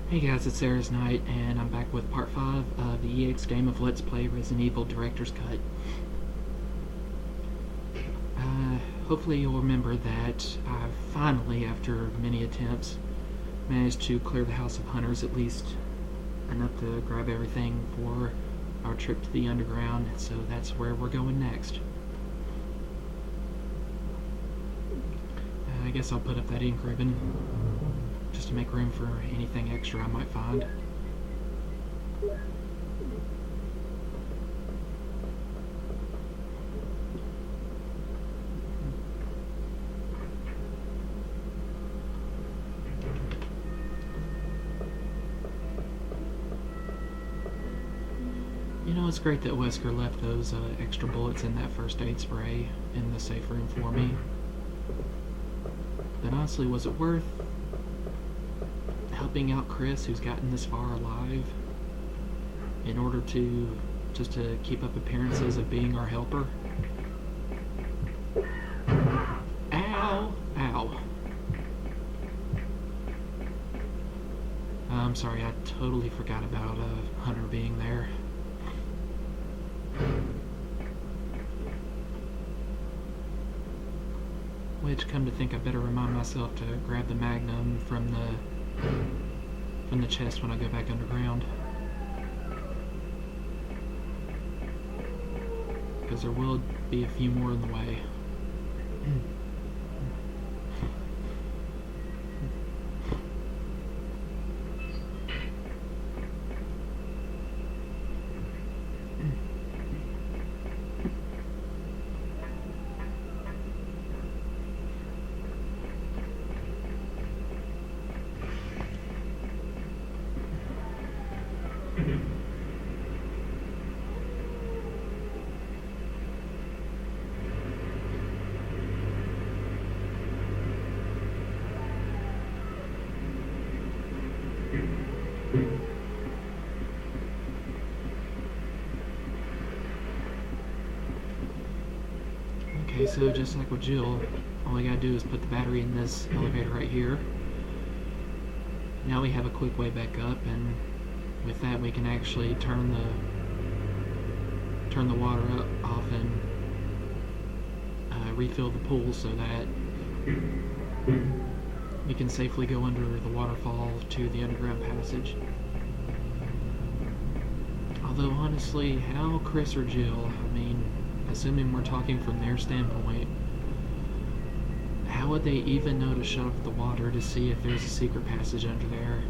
Hey guys, it's Sarah's Night, and I'm back with part 5 of the EX game of Let's Play Resident Evil Director's Cut. Hopefully you'll remember that I finally, after many attempts, managed to clear the House of Hunters, at least enough to grab everything for our trip to the underground, so that's where we're going next. I guess I'll put up that ink ribbon just to make room for anything extra I might find. You know, it's great that Wesker left those extra bullets in that first aid spray in the safe room for me. But honestly, was it worth helping out Chris, who's gotten this far alive, in order to just to keep up appearances of being our helper? Ow! Ow. I'm sorry, I totally forgot about Hunter being there. Which, come to think, I better remind myself to grab the Magnum from the chest when I go back underground, because there will be a few more in the way. Okay, so just like with Jill, all I gotta do is put the battery in this elevator right here. Now we have a quick way back up, and with that we can actually turn the water off and refill the pool so that we can safely go under the waterfall to the underground passage. Although honestly, how Chris or Jill, I mean, assuming we're talking from their standpoint, how would they even know to shut off the water to see if there's a secret passage under there?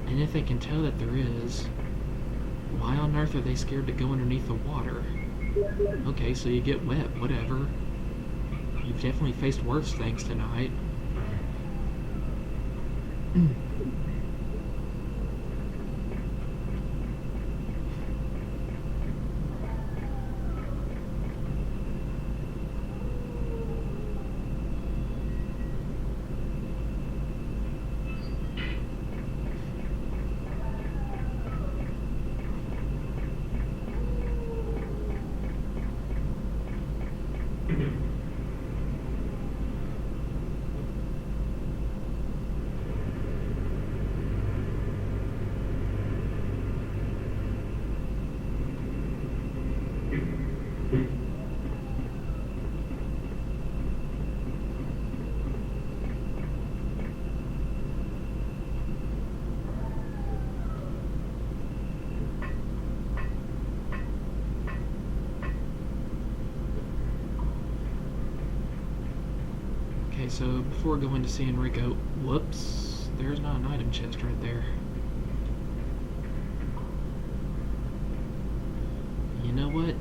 And if they can tell that there is, why on earth are they scared to go underneath the water? Okay, so you get wet, whatever. You've definitely faced worse things tonight. Okay, so before going to see Enrico, whoops, there's not an item chest right there. You know what?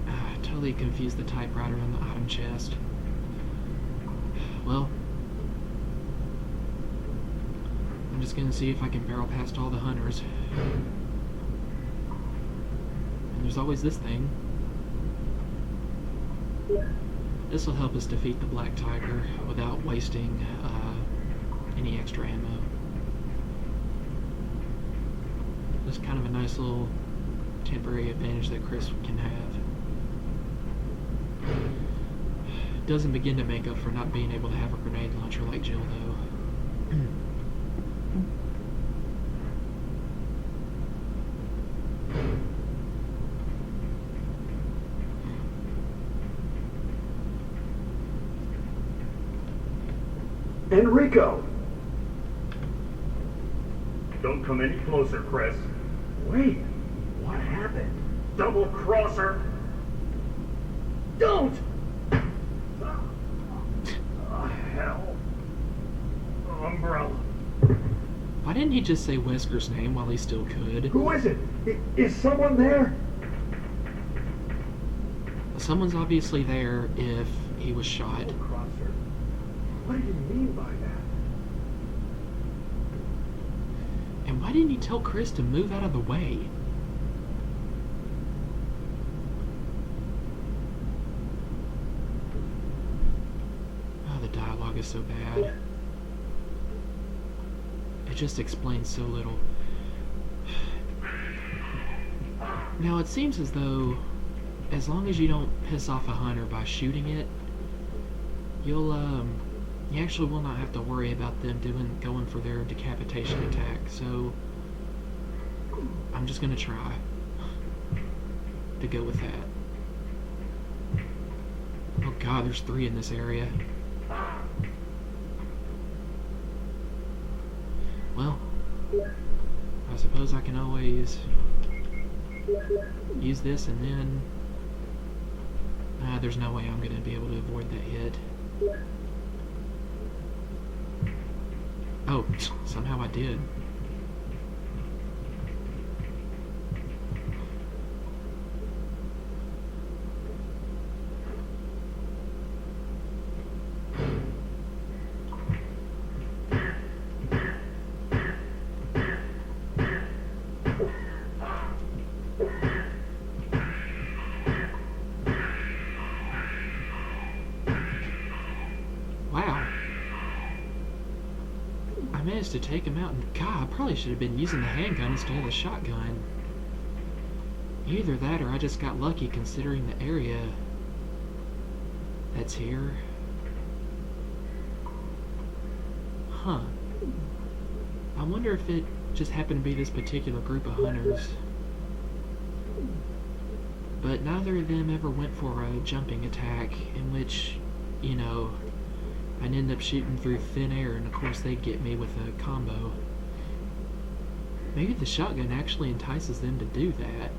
I totally confused the typewriter and the item chest. Well, I'm just gonna see if I can barrel past all the hunters. And there's always this thing. This will help us defeat the Black Tiger without wasting any extra ammo. Just kind of a nice little temporary advantage that Chris can have. Doesn't begin to make up for not being able to have a grenade launcher like Jill, though. Enrico! Don't come any closer, Chris. Wait, what happened? Double crosser! Don't! Hell. Umbrella. Why didn't he just say Wesker's name while he still could? Who is it? Is someone there? Someone's obviously there if he was shot. Double crosser. What do you mean by that? And why didn't he tell Chris to move out of the way? Oh, the dialogue is so bad. It just explains so little. Now, it seems as though, as long as you don't piss off a hunter by shooting it, you actually will not have to worry about them going for their decapitation attack. So, I'm just gonna try to go with that. Oh God, there's 3 in this area. Well, I suppose I can always use this and then... there's no way I'm going to be able to avoid that hit. Oh, somehow I did. Wow. I managed to take him out, and God, I probably should have been using the handgun instead of the shotgun. Either that or I just got lucky considering the area that's here. Huh. I wonder if it just happened to be this particular group of hunters. But neither of them ever went for a jumping attack in which, you know, I'd end up shooting through thin air, and of course they'd get me with a combo. Maybe the shotgun actually entices them to do that.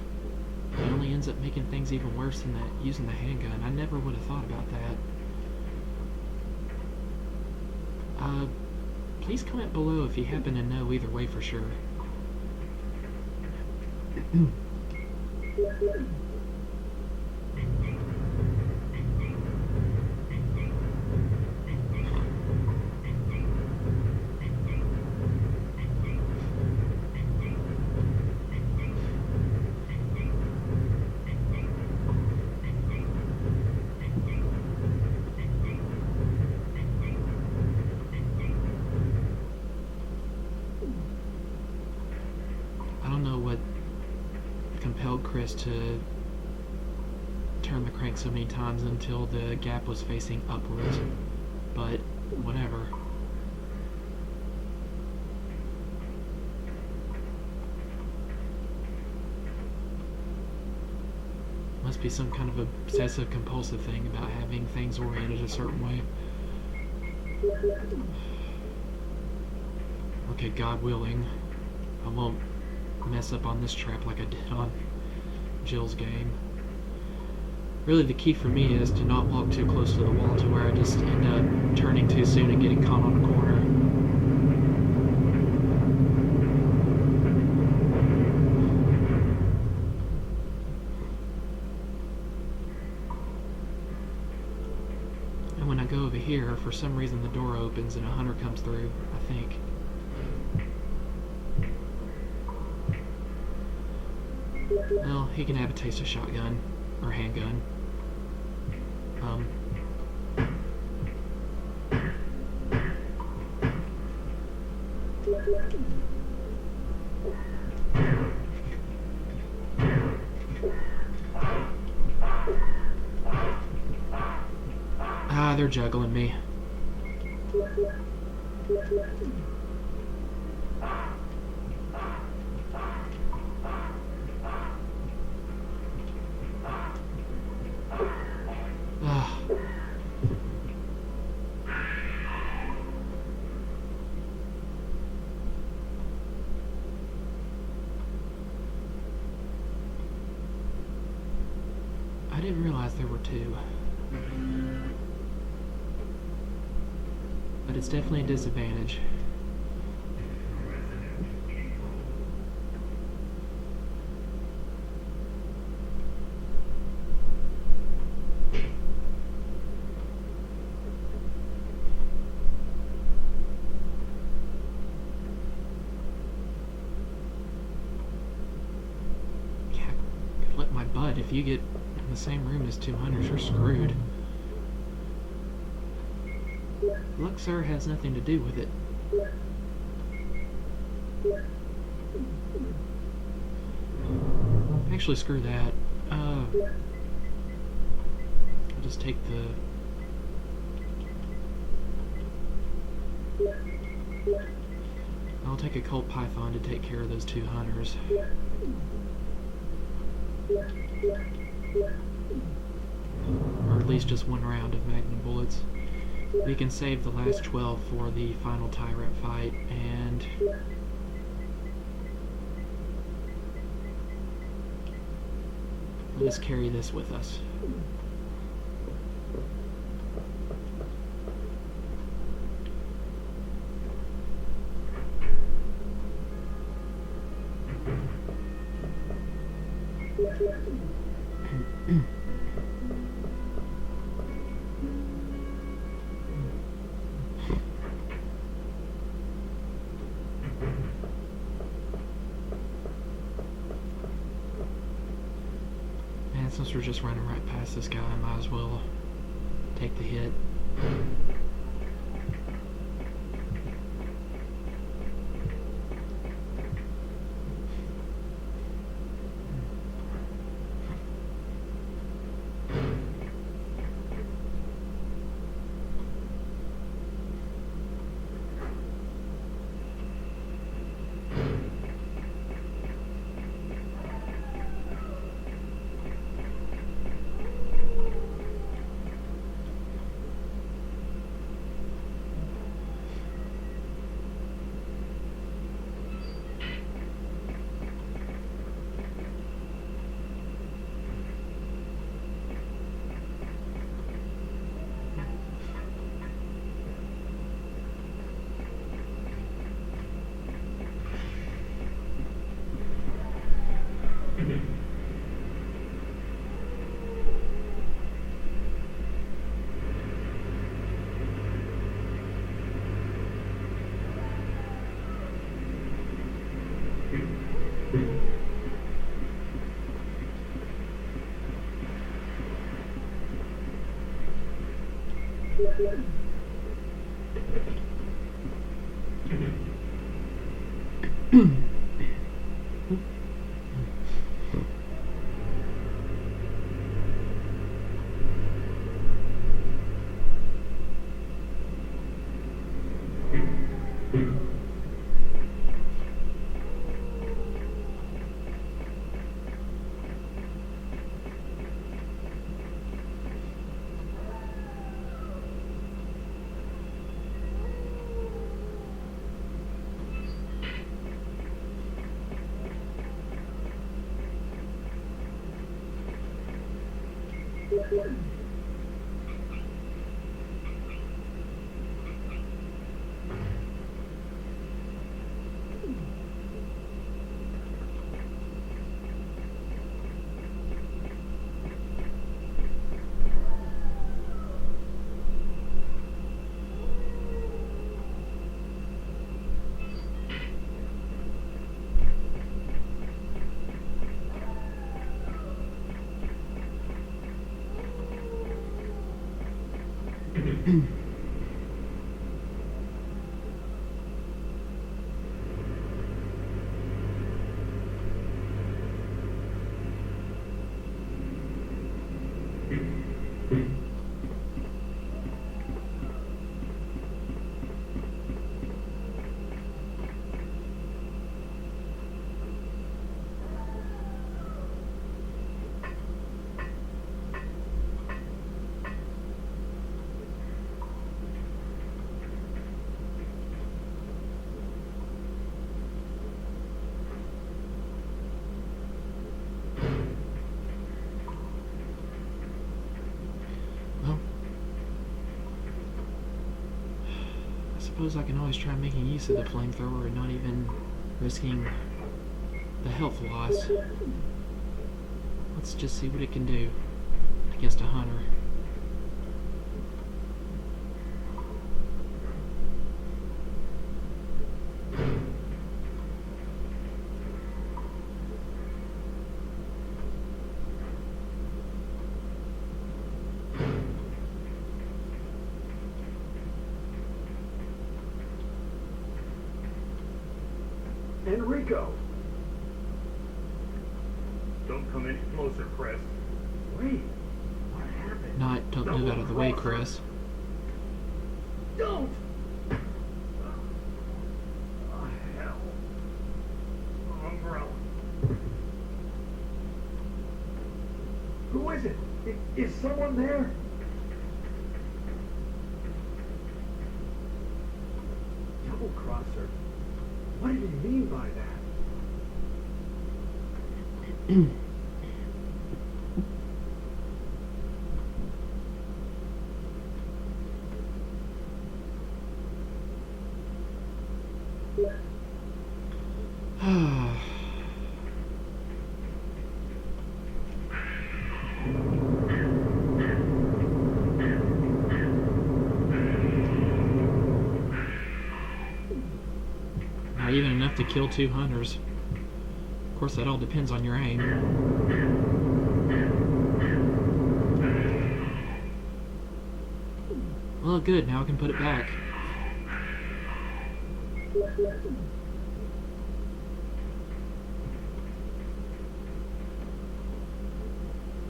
It only ends up making things even worse than that using the handgun. I never would have thought about that. Please comment below if you happen to know either way for sure. I don't know what compelled Chris to turn the crank so many times until the gap was facing upwards, but whatever. Must be some kind of obsessive compulsive thing about having things oriented a certain way. Okay, God willing, I won't mess up on this trap like I did on Jill's game. Really, the key for me is to not walk too close to the wall to where I just end up turning too soon and getting caught on a corner. And when I go over here, for some reason the door opens and a hunter comes through, I think. Well, he can have a taste of shotgun or handgun. they're juggling me. I didn't realize there were two. But it's definitely a disadvantage. Yeah, flip my butt. If you get in the same room as 200, you're screwed. Luxor has nothing to do with it. Actually, screw that. I'll just take the... I'll take a Colt Python to take care of those 2 hunters. Or at least just 1 round of Magnum bullets. We can save the last 12 for the final Tyrant fight, and let's carry this with us. And since we're just running right past this guy, I might as well take the hit. suppose I can always try making use of the flamethrower and not even risking the health loss. Let's just see what it can do against a hunter. Enrico! Don't come any closer, Chris. Wait, what happened? Don't move out of the way, Chris. Don't! Oh, hell. Umbrella. Who is it? Is someone there? Double crosser? What did he mean by that? Not even enough to kill 2 hunters. Of course, that all depends on your aim. Well, good. Now I can put it back.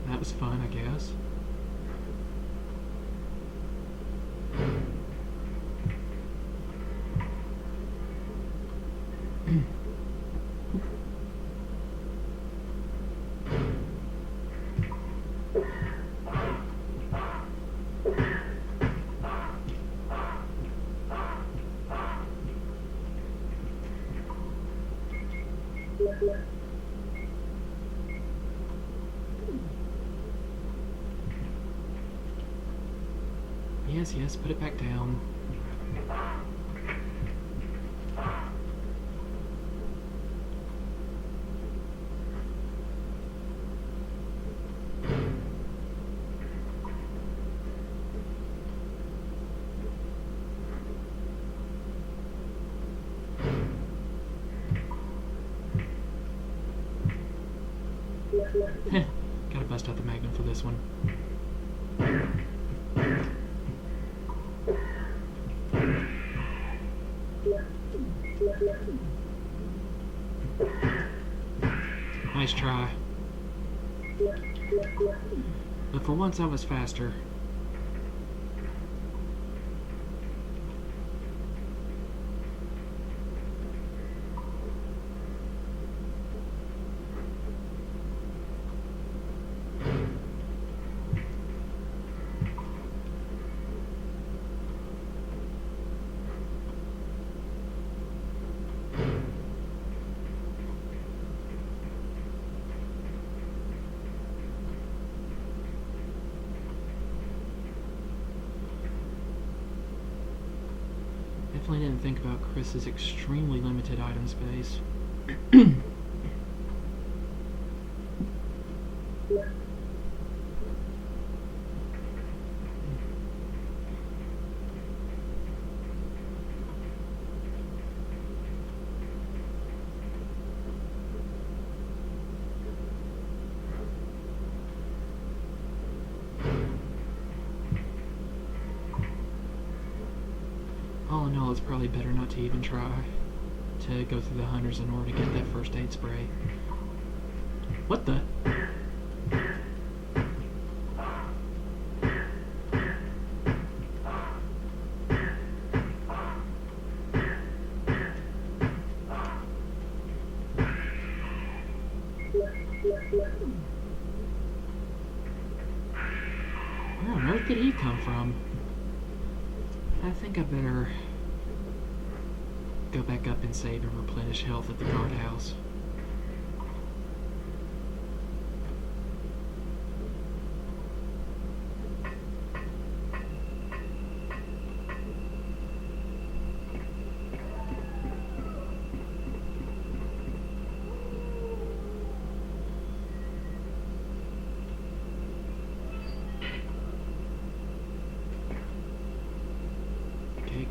That was fun, I guess. Yes, put it back down. Gotta bust out the Magnum for this one. Nice try. But for once I was faster. Definitely didn't think about Chris's extremely limited item space. All in all, it's probably better not to even try to go through the hunters in order to get that first aid spray. What the? Where on earth did he come from? I think I better go back up and save and replenish health at the guardhouse.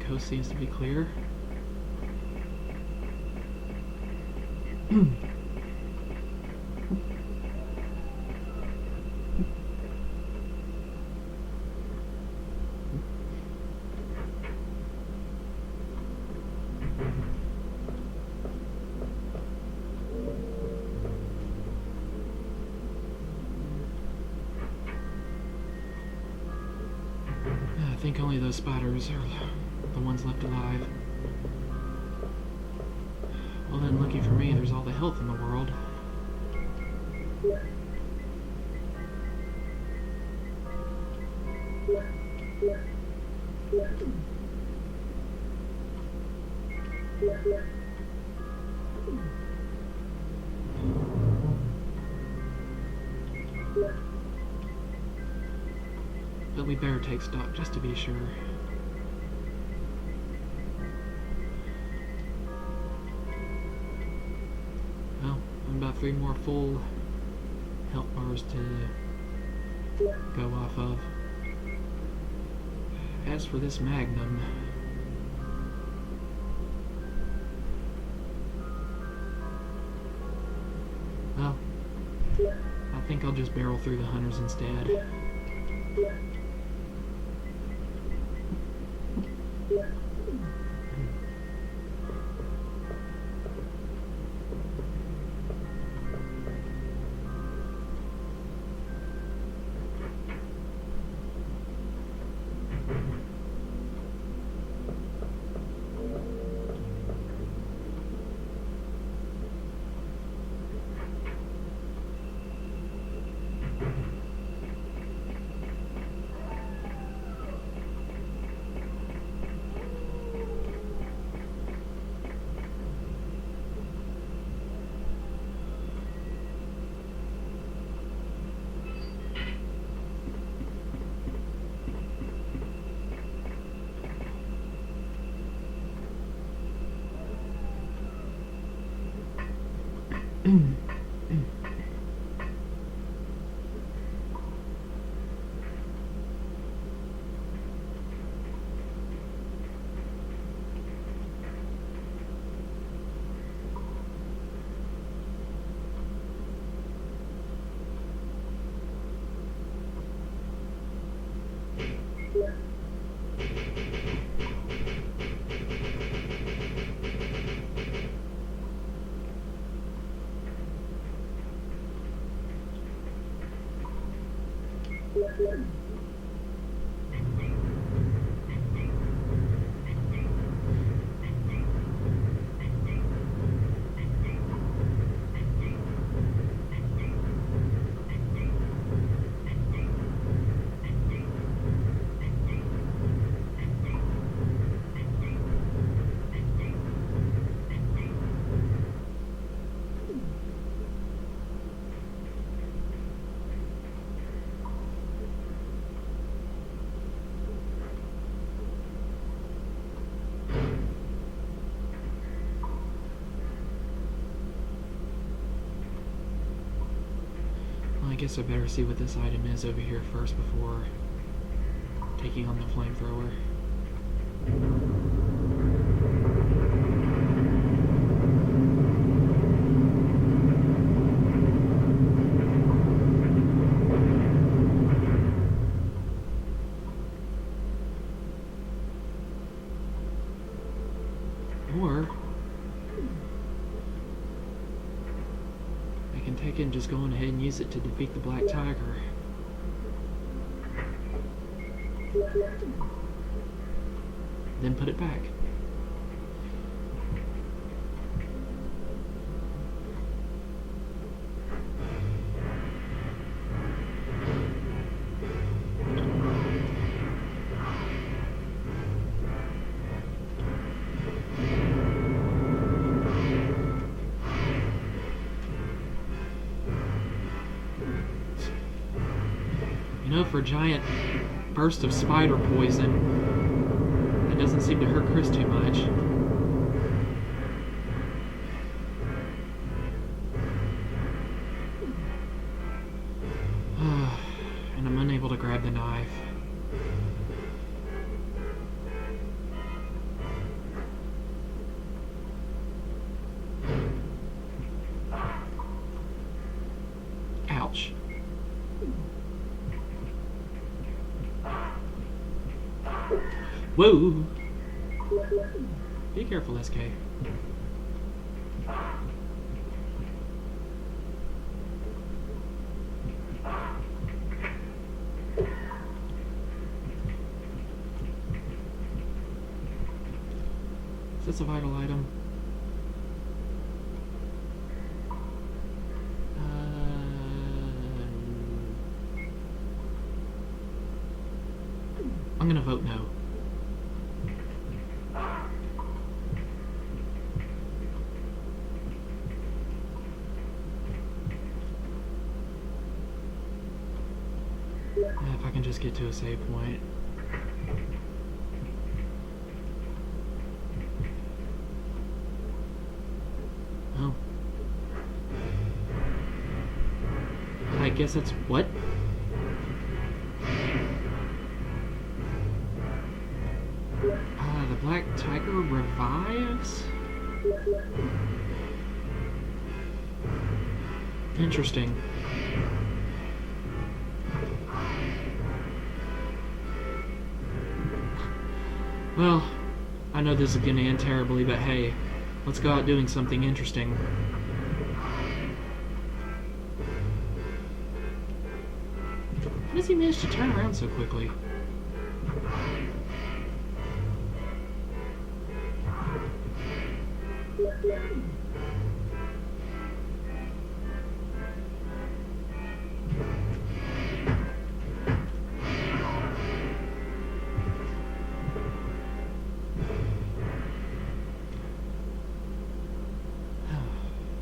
coast seems to be clear. I think only those spiders are the ones left alive. Well then, lucky for me, there's all the health in the world. But we better take stock just to be sure. Well, I'm about 3 more full health bars to go off of. As for this Magnum, well, I think I'll just barrel through the hunters instead. I guess I better see what this item is over here first before taking on the flamethrower. Or I can take it and just go on ahead and use it to defeat the Black Tiger. Then put it back. You know, for a giant burst of spider poison, it doesn't seem to hurt Chris too much. And I'm unable to grab the knife. Whoa! Be careful, SK. Is this a vital item? I'm gonna vote no. If I can just get to a save point. Oh. I guess that's what? The Black Tiger revives? Interesting. Well, I know this is gonna end terribly, but hey, let's go out doing something interesting. How does he manage to turn around so quickly?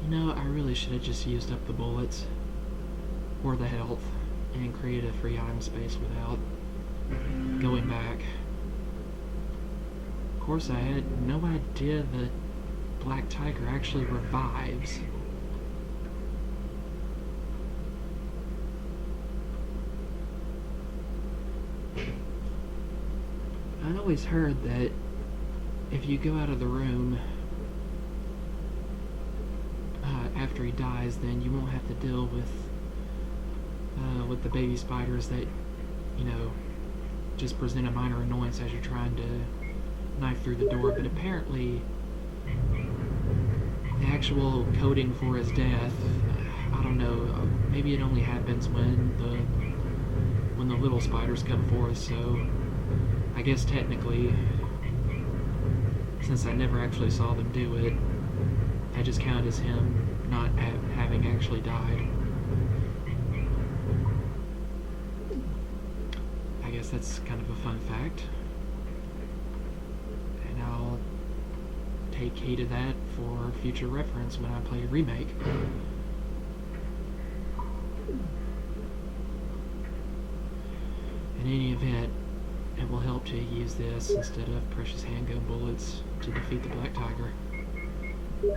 You know, I really should have just used up the bullets or the health and created a free item space without going back. Of course, I had no idea that Black Tiger actually revives. I'd always heard that if you go out of the room after he dies, then you won't have to deal with the baby spiders that, you know, just present a minor annoyance as you're trying to knife through the door. But apparently, the actual coding for his death, I don't know, maybe it only happens when the little spiders come forth. So I guess technically, since I never actually saw them do it, I just count as him not having actually died. I guess that's kind of a fun fact, and I'll take heed of that for future reference when I play a remake. In any event, it will help to use this instead of precious handgun bullets to defeat the Black Tiger. I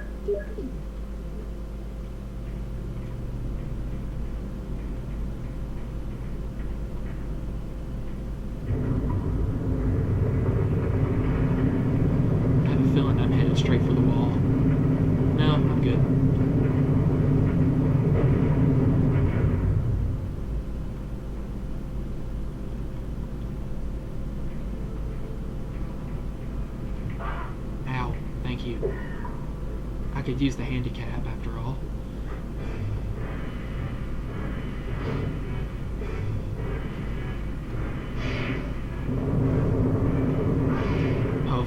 have a feeling I'm headed straight for the wall. No, I'm good. Ow, thank you. I could use the handicap after all. Oh,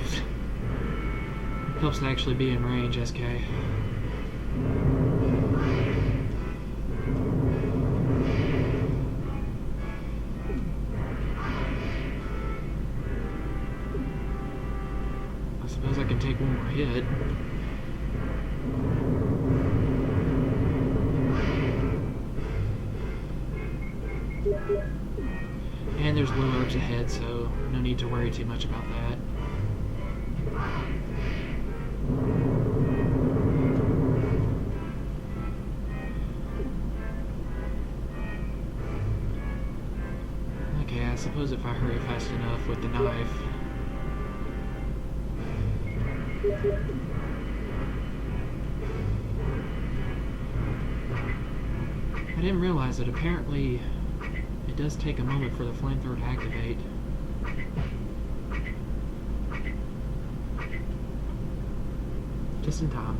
helps to actually be in range, SK. I suppose I can take one more hit. And there's blue herbs ahead, so no need to worry too much about that. Okay, I suppose if I hurry fast enough with the knife. I didn't realize that apparently it does take a moment for the flamethrower to activate. Just in time.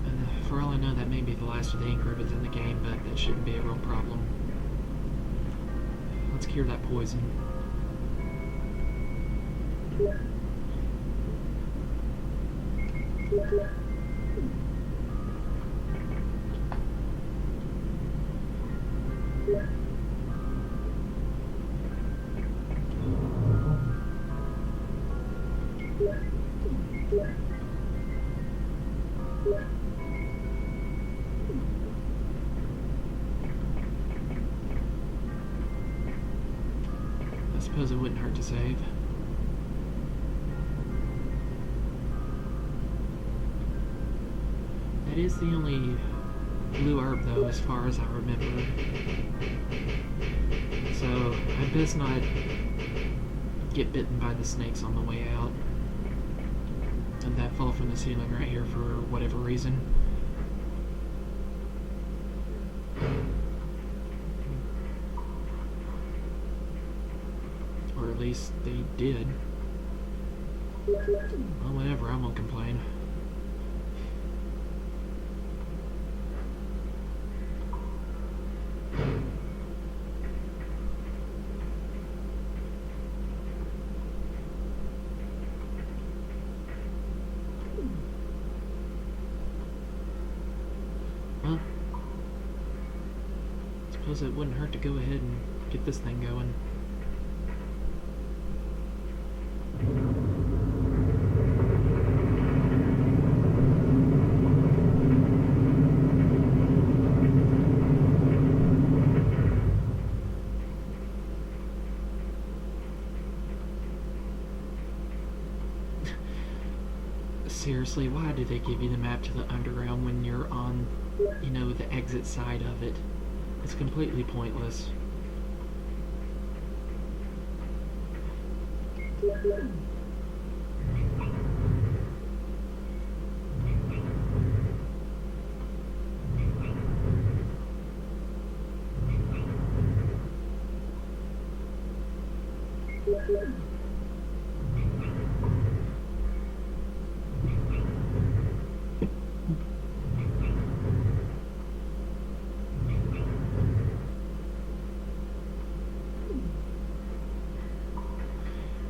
And for all I know, that may be the last of the ink ribbons in the game, but that shouldn't be a real problem. Let's cure that poison. I suppose it wouldn't hurt to save. That is the only blue herb, though, as far as I remember. So, I best not get bitten by the snakes on the way out. And that fall from the ceiling right here for whatever reason. Or at least they did. Well, whatever, I won't complain. Well, I suppose it wouldn't hurt to go ahead and get this thing going. Seriously, why do they give you the map to the underground when you're on, you know, the exit side of it? It's completely pointless.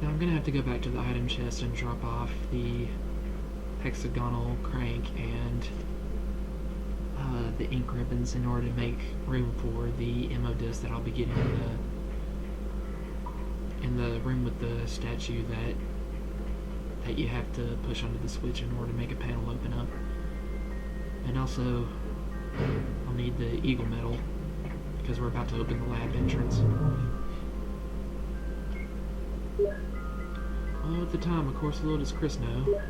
Now I'm gonna have to go back to the item chest and drop off the hexagonal crank and the ink ribbons in order to make room for the ammo disc that I'll be getting in the room with the statue that you have to push onto the switch in order to make a panel open up. And also, I'll need the eagle medal because we're about to open the lab entrance. Well, at the time, of course, little does Chris know.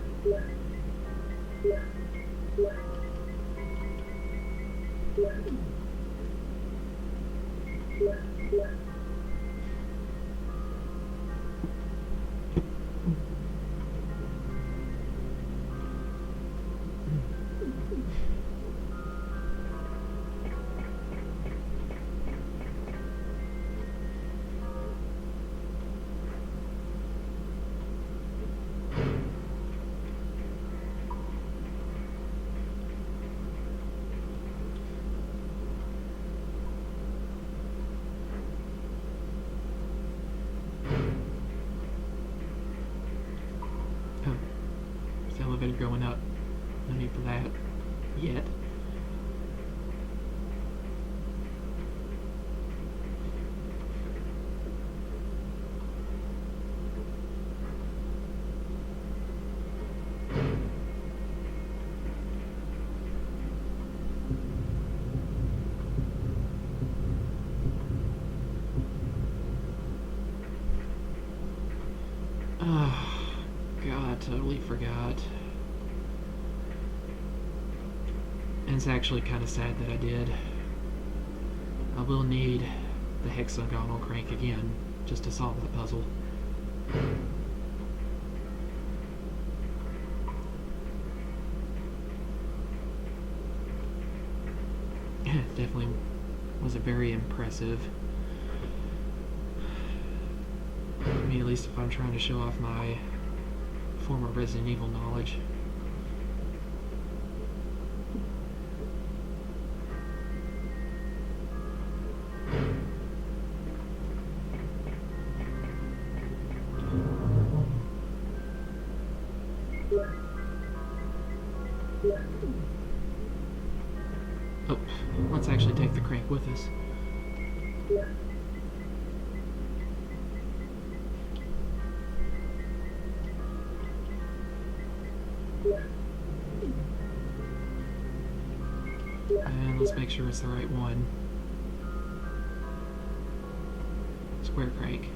Oh, there's the elevator going up. No need for that yet. Oh, God. totally forgot. And it's actually kind of sad that I did. I will need the hexagonal crank again just to solve the puzzle. Definitely was a very impressive. I mean, at least if I'm trying to show off my former Resident Evil knowledge. Oh, let's actually take the crank with us. And let's make sure it's the right one. Square crank.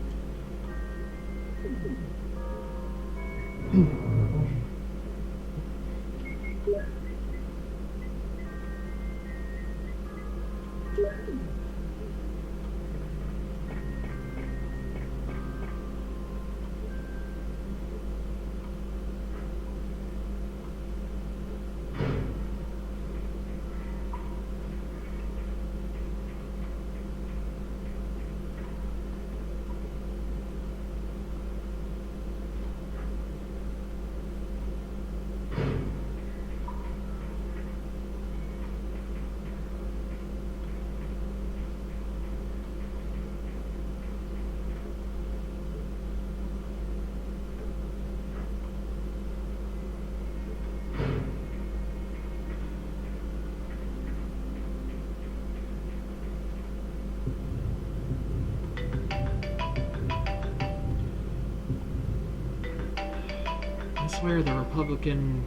I swear the Republican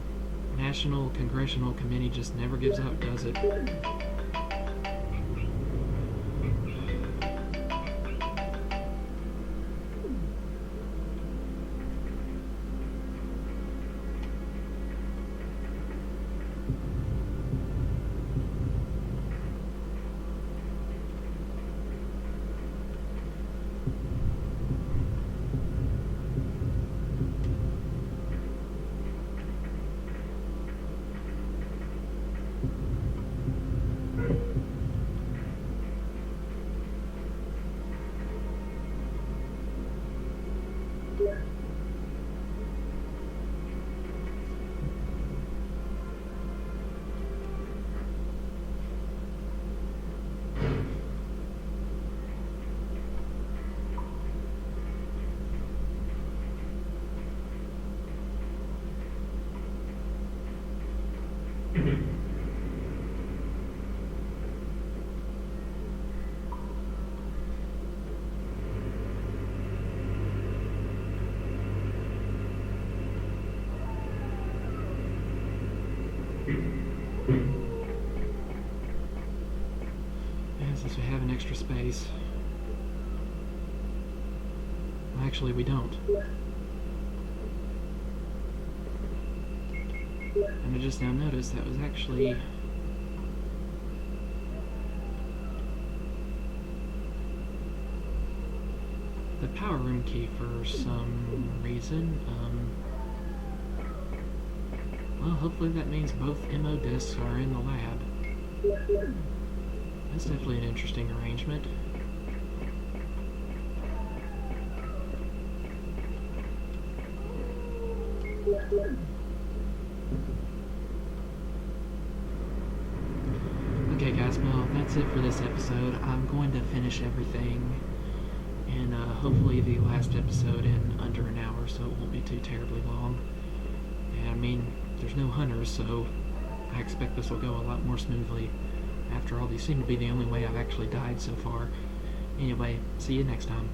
National Congressional Committee just never gives up, does it? Yeah, since we have an extra space. Well, actually, we don't. And I just now noticed that was actually the power room key for some reason. Well, hopefully that means both MO discs are in the lab. That's definitely an interesting arrangement. Okay guys, well that's it for this episode. I'm going to finish everything in hopefully the last episode in under an hour, so it won't be too terribly long. And I mean, there's no hunters, so I expect this will go a lot more smoothly. After all, these seem to be the only way I've actually died so far. Anyway, see you next time.